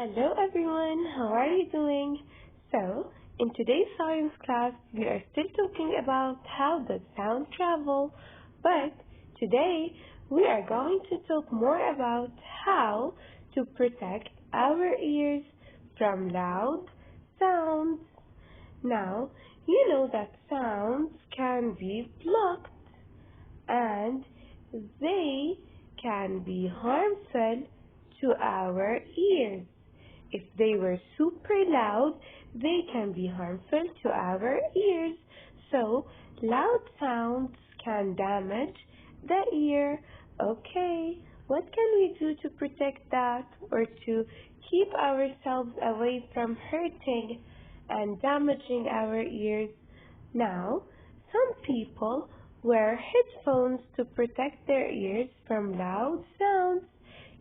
Hello everyone, how are you doing? So, in today's science class, we are still talking about how does sound travel, but today we are going to talk more about how to protect our ears from loud sounds. Now, you know that sounds can be blocked and they can be harmful to our ears. If they were super loud, they can be harmful to our ears. So, loud sounds can damage the ear. Okay, what can we do to protect that or to keep ourselves away from hurting and damaging our ears? Now, some people wear headphones to protect their ears from loud sounds.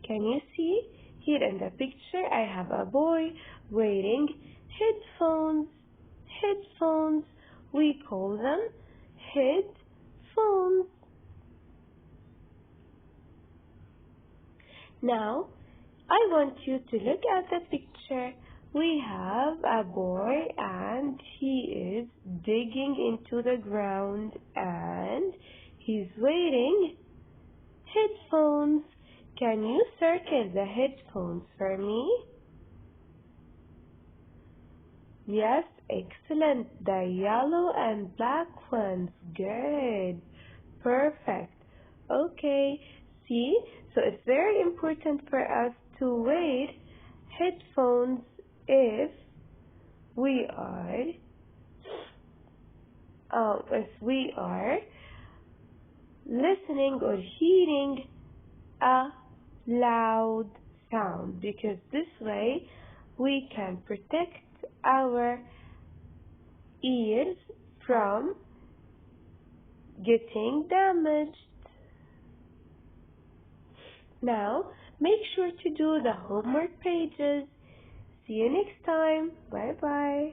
Can you see? Here in the picture, I have a boy wearing headphones. Headphones, we call them headphones. Now, I want you to look at the picture. We have a boy and he is digging into the ground and he's wearing headphones. Can you circle the headphones for me? Yes, excellent. The yellow and black ones. Good. Perfect. Okay. See? So it's very important for us to wear headphones if we are listening or hearing a loud sound, because this way we can protect our ears from getting damaged. Now, make sure to do the homework pages. See you next time. Bye bye.